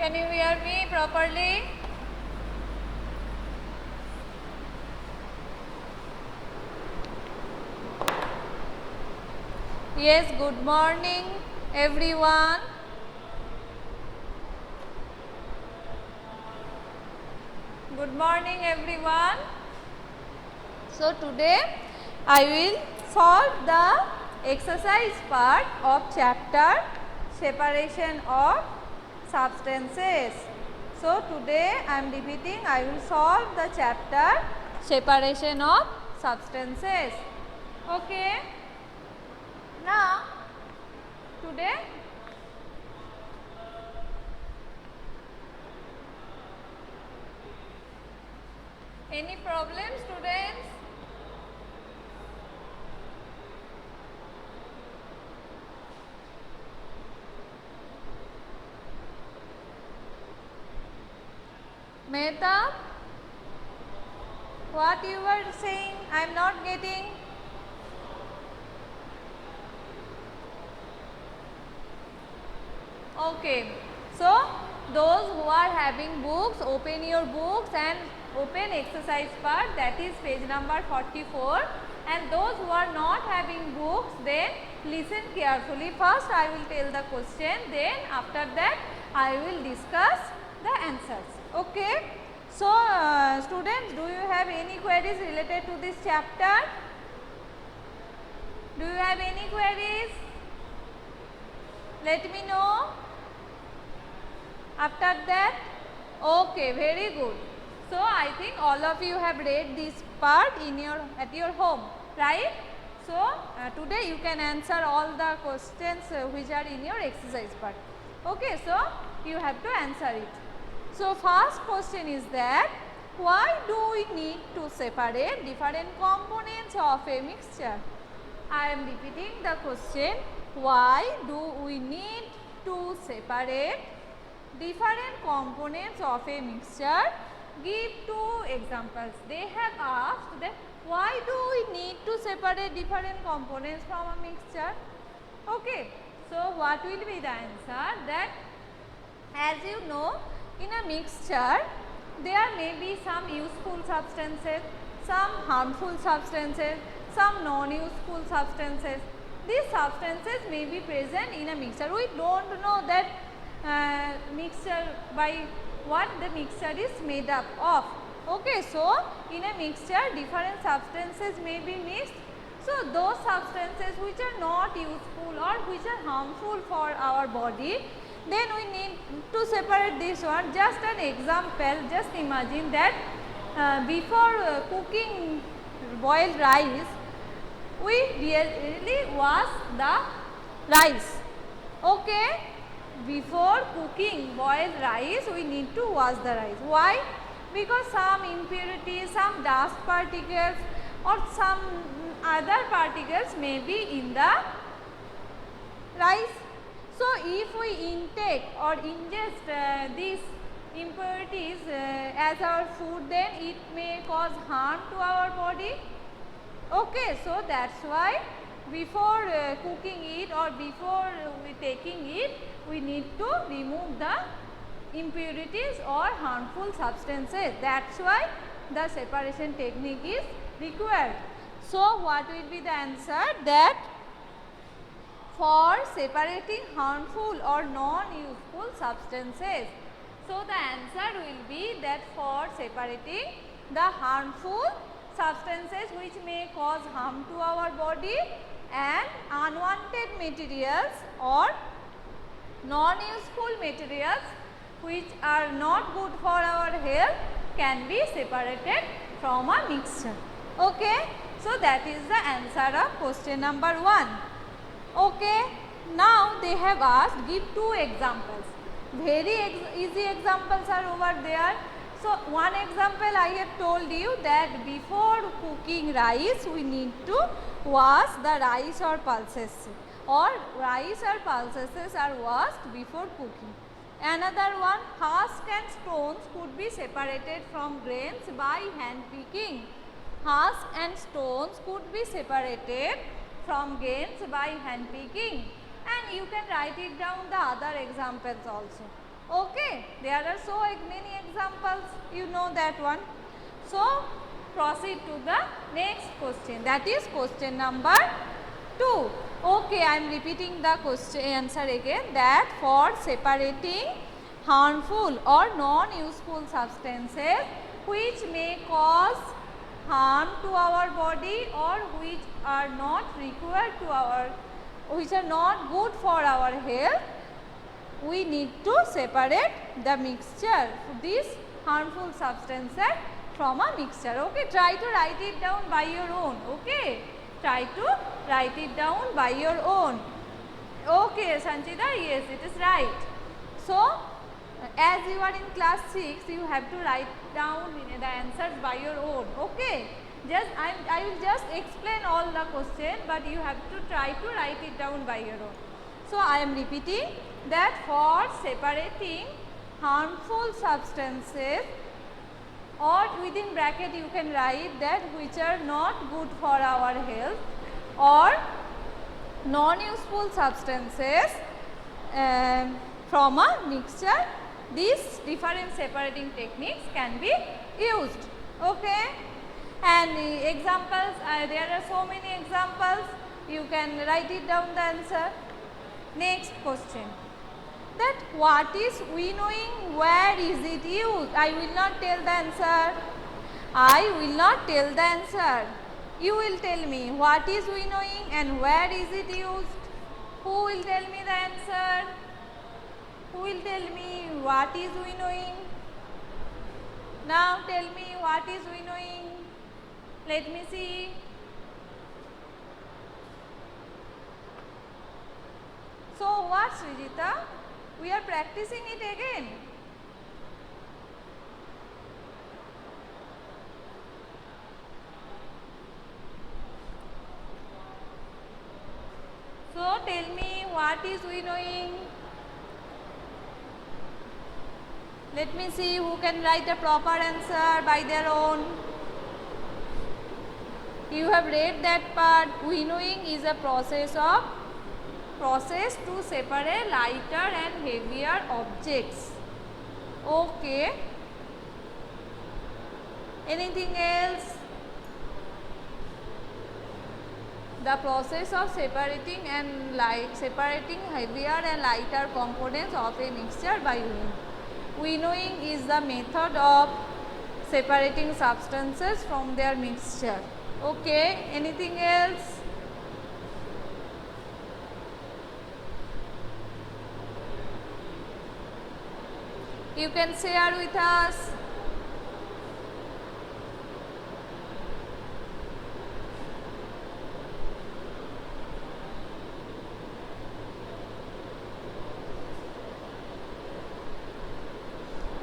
Can you hear me properly? Yes, good morning everyone. Good morning everyone. So today I will solve the exercise part of chapter separation of substances. So today I am repeating, I will solve the chapter separation of substances. Okay. Now today any problems, students? Mehta, what you were saying, I am not getting. Okay, so those who are having books, open your books and open exercise part, that is page number 44, and those who are not having books, then listen carefully. First I will tell the question, then after that I will discuss the answers. Okay. So students, do you have any queries related to this chapter? Do you have any queries? Let me know. After that, okay, very good. So I think all of you have read this part at your home, right? So today you can answer all the questions which are in your exercise part. Okay, so you have to answer it. So first question is that why do we need to separate different components of a mixture? I am repeating the question, why do we need to separate different components of a mixture? Give two examples. They have asked that why do we need to separate different components from a mixture? Okay. So what will be the answer? That as you know, in a mixture there may be some useful substances, some harmful substances, some non-useful substances. These substances may be present in a mixture. We don't know that mixture by what the mixture is made up of. Okay, so in a mixture different substances may be mixed. So those substances which are not useful or which are harmful for our body, then we need to separate this one. Just an example, just imagine that before cooking boiled rice, we really wash the rice. Okay, before cooking boiled rice, we need to wash the rice. Why? Because some impurities, some dust particles or some other particles may be in the rice. So if we intake or ingest these impurities as our food, then it may cause harm to our body. Okay, so that's why before cooking it or before taking it, we need to remove the impurities or harmful substances. That's why the separation technique is required. So what will be the answer? That for separating harmful or non-useful substances. So the answer will be that for separating the harmful substances which may cause harm to our body and unwanted materials or non-useful materials which are not good for our health can be separated from a mixture. Okay. So that is the answer of question number 1. Okay. Now they have asked, give two examples. Very easy examples are over there. So one example I have told you that before cooking rice, we need to wash the rice or pulses, or rice or pulses are washed before cooking. Another one, husk and stones could be separated from grains by hand picking. Husk and stones could be separated from grains by hand picking. And you can write it down the other examples also. Okay, there are so many examples, you know that one. So, proceed to the next question, that is question number 2. Okay, I am repeating the question answer again, that for separating harmful or non-useful substances which may cause harm to our body or which are not required to our, which are not good for our health, we need to separate the mixture, these harmful substances from a mixture. Okay, try to write it down by your own. Okay, try to write it down by your own. Okay, Sanchita, yes, it is right. So, as you are in class 6, you have to write down the answers by your own. Okay, just I will just explain all the question, but you have to try to write it down by your own. So, I am repeating that for separating harmful substances, or within bracket you can write that which are not good for our health or non-useful substances from a mixture, these different separating techniques can be used. Okay, and examples, there are so many examples, you can write it down the answer. Next question, that what is winnowing, where is it used? I will not tell the answer. I will not tell the answer. You will tell me what is winnowing and where is it used. Who will tell me the answer? Who will tell me what is winnowing? Now tell me what is winnowing. Let me see. So what, Srijita? We are practicing it again. So tell me what is winnowing. Let me see who can write a proper answer by their own. You have read that part. Winnowing is a process to separate lighter and heavier objects. Okay. Anything else? The process of separating heavier and lighter components of a mixture by winnowing. Winnowing is the method of separating substances from their mixture. Okay. Anything else? You can share with us.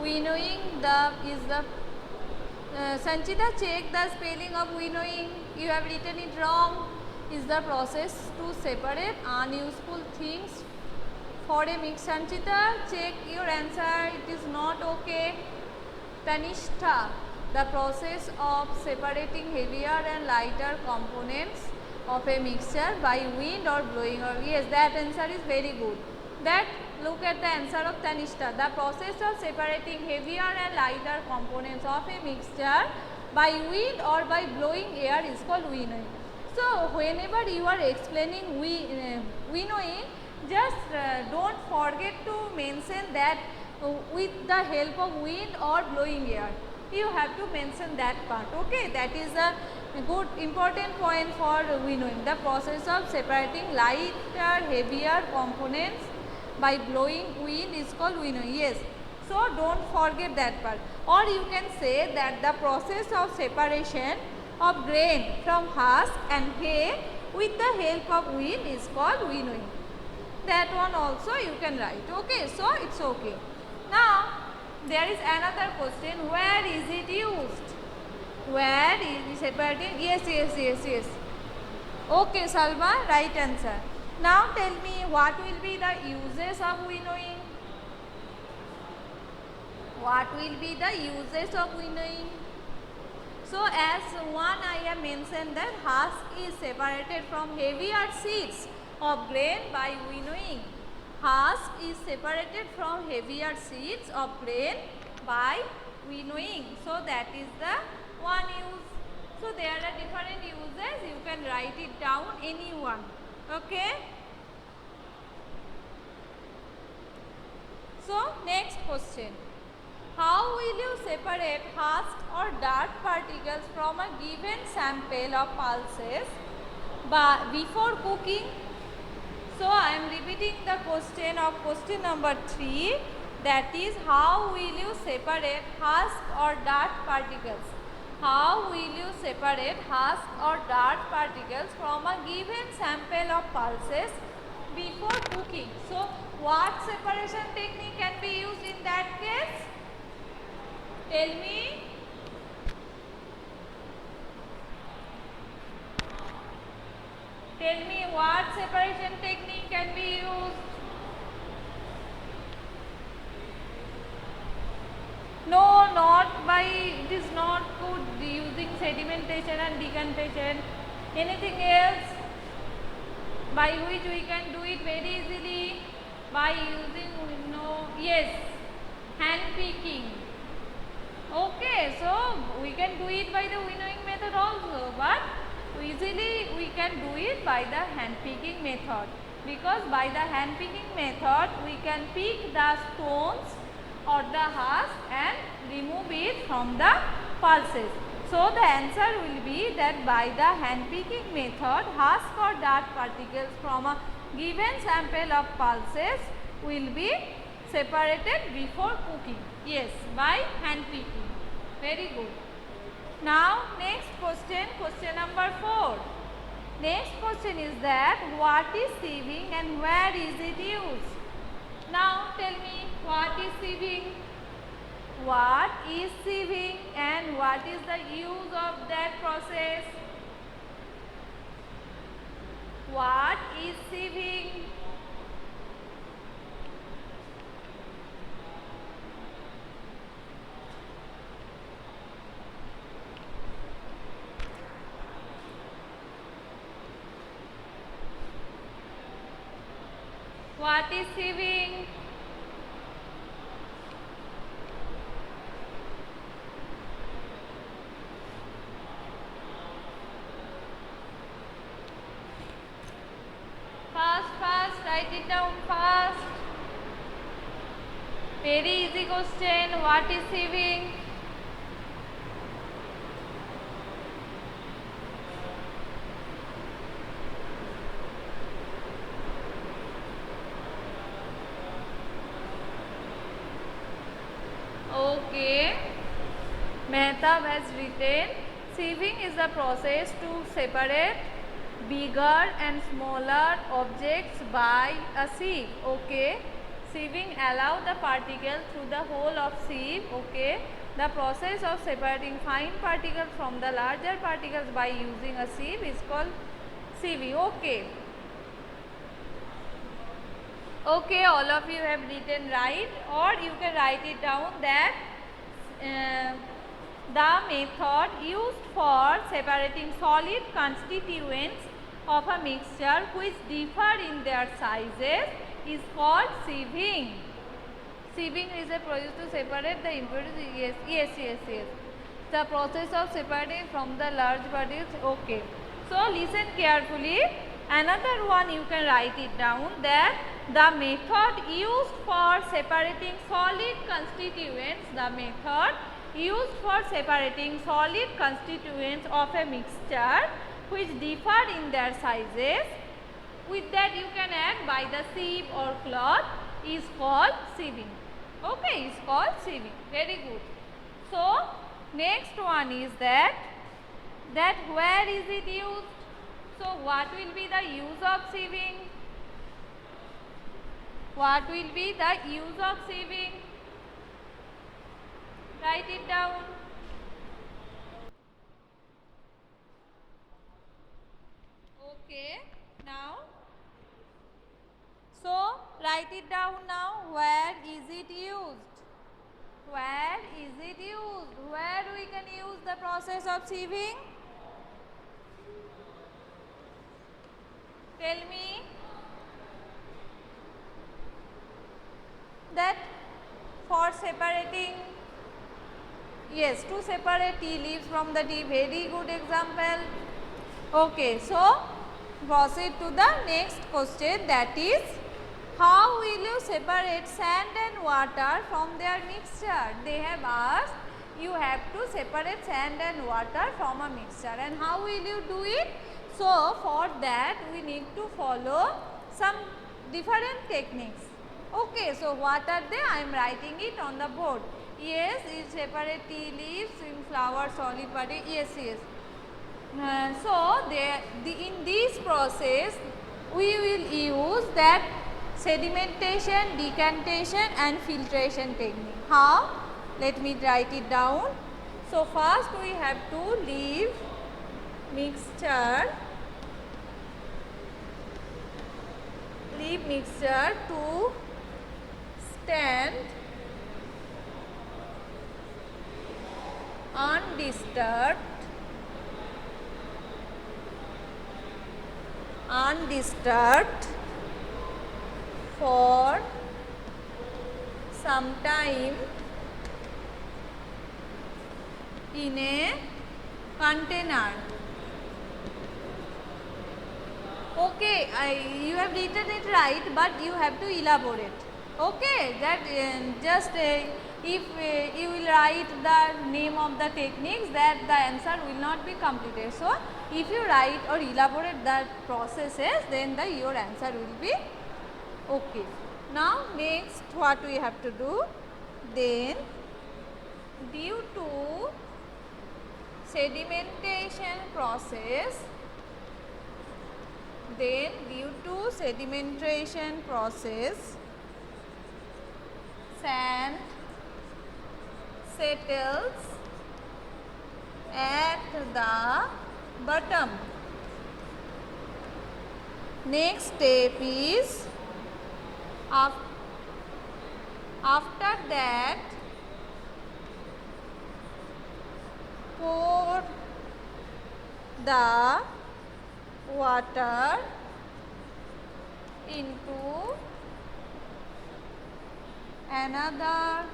Winnowing is the Sanchita, check the spelling of winnowing. You have written it wrong. Is the process to separate unuseful things for a mix. Sanchita, check your answer. It is not okay. Tanishtha, the process of separating heavier and lighter components of a mixture by wind or blowing. Or yes, that answer is very good. That, look at the answer of Tanishtha. The process of separating heavier and lighter components of a mixture by wind or by blowing air is called winnowing. So, whenever you are explaining winnowing, just don't forget to mention that with the help of wind or blowing air. You have to mention that part. Okay, that is a good important point for winnowing. The process of separating lighter, heavier components by blowing wind is called winnowing. Yes. So, don't forget that part. Or you can say that the process of separation of grain from husk and hay with the help of wind is called winnowing. That one also you can write. Okay. So, it's okay. Now, there is another question. Where is it used? Where is separating? Yes. Okay, Salma, right answer. Now tell me what will be the uses of winnowing? What will be the uses of winnowing? So as one I have mentioned that husk is separated from heavier seeds of grain by winnowing. husk is separated from heavier seeds of grain by winnowing. So that is the one use. So there are different uses. You can write it down any one. Okay. So next question. How will you separate husk or dirt particles from a given sample of pulses before cooking? So I am repeating the question of question number 3, that is, how will you separate husk or dirt particles? How will you separate husk or dirt particles from a given sample of pulses before cooking? So what separation technique can be used in that case? Tell me. Tell me what separation technique can be used? No, not by, it is not good using sedimentation and decantation. Anything else by which we can do it very easily? By using, no, yes, hand picking. Okay, so we can do it by the winnowing method also, but easily we can do it by the hand picking method, because by the hand picking method we can pick the stones or the husk and remove it from the pulses. So the answer will be that by the hand picking method, husk or dirt particles from a given sample of pulses will be separated before cooking. Yes, by hand picking. Very good. Now next question, question number 4. Next question is that what is sieving and where is it used? Now tell me, what is sieving? What is sieving and what is the use of that process? What is sieving? What is sieving? Fast, write it down fast. Very easy question. What is sieving? Okay. Mehtab has written, sieving is the process to separate bigger and smaller objects by a sieve. Okay. Sieving allows the particle through the hole of sieve. Okay. The process of separating fine particles from the larger particles by using a sieve is called sieving. Okay. Okay, all of you have written right, or you can write it down that the method used for separating solid constituents of a mixture which differ in their sizes is called sieving. Sieving is a process to separate the impurities. Yes. The process of separating from the large particles. Okay. So listen carefully. Another one you can write it down, that the method used for separating solid constituents, the method used for separating solid constituents of a mixture which differ in their sizes, with that you can add by the sieve or cloth, is called sieving. Okay, is called sieving. Very good. So next one is that where is it used? So what will be the use of sieving? What will be the use of sieving? Write it down. Okay, now, so write it down now. Where is it used? Where is it used? Where we can use the process of sieving? Tell me. that for separating, yes, to separate tea leaves from the tea, very good example. Okay, so proceed to the next question, that is, how will you separate sand and water from their mixture? They have asked, you have to separate sand and water from a mixture, and how will you do it? So for that we need to follow some different techniques. Okay, so what are they? I am writing it on the board. Yes, you separate tea leaves in flower solid body. Yes, yes. So in this process we will use that sedimentation, decantation and filtration technique. How? Let me write it down. So first we have to leave mixture to stand undisturbed for some time in a container. Okay, you have written it right, but you have to elaborate. Okay, that just if you will write the name of the techniques, that the answer will not be completed. So if you write or elaborate the processes, then your answer will be okay. Now next what we have to do, then due to sedimentation process, sand settles at the bottom. Next step is, after that pour the water into another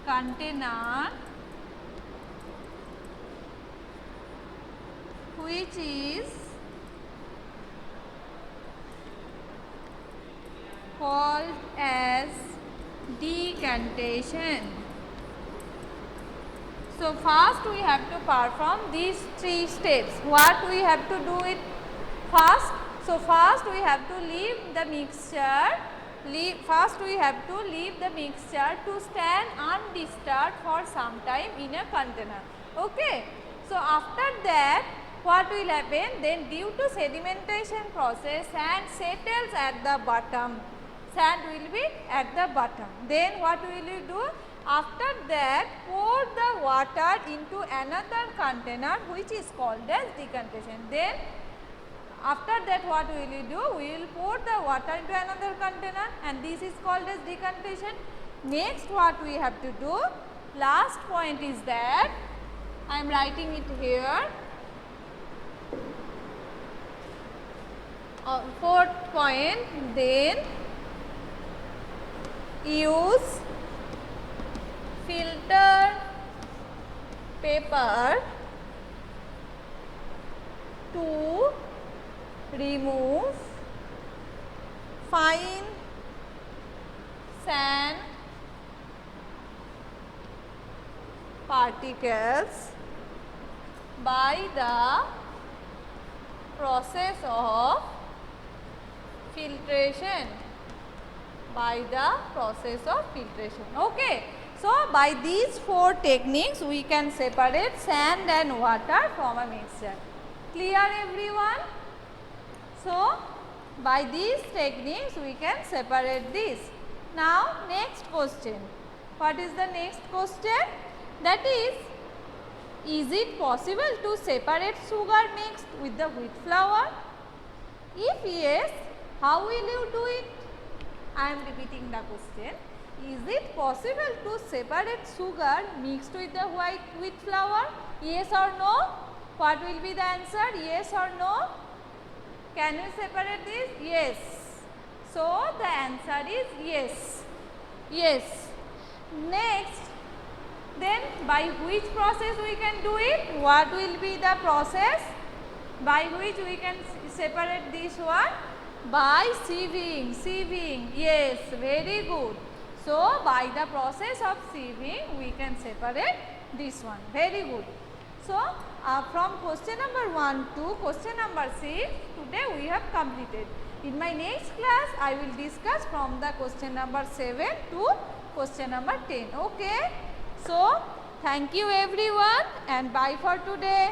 container which is called as decantation. So first we have to perform these 3 steps. What we have to do it first? So first we have to leave the mixture. First we have to leave the mixture to stand undisturbed for some time in a container. Okay. So after that what will happen? Then due to sedimentation process, sand settles at the bottom. Sand will be at the bottom. Then what will you do? After that pour the water into another container which is called as decantation. Then after that what will you do? We will pour the water into another container, and this is called as decantation. Next what we have to do? Last point is that I am writing it here. Fourth point, then use filter paper to remove fine sand particles by the process of filtration. Okay. So by these 4 techniques we can separate sand and water from a mixture. Clear everyone? So by these techniques we can separate this. Now next question. What is the next question? That is it possible to separate sugar mixed with the wheat flour? If yes, how will you do it? I am repeating the question. Is it possible to separate sugar mixed with the wheat flour? Yes or no? What will be the answer? Yes or no? Can you separate this? Yes. So the answer is yes. Yes. Next, then by which process we can do it? What will be the process by which we can separate this one? By sieving. Sieving. Yes, very good. So by the process of sieving we can separate this one. Very good. So from question number 1 to question number 6 today we have completed. In my next class I will discuss from the question number 7 to question number 10. Okay. So thank you everyone and bye for today.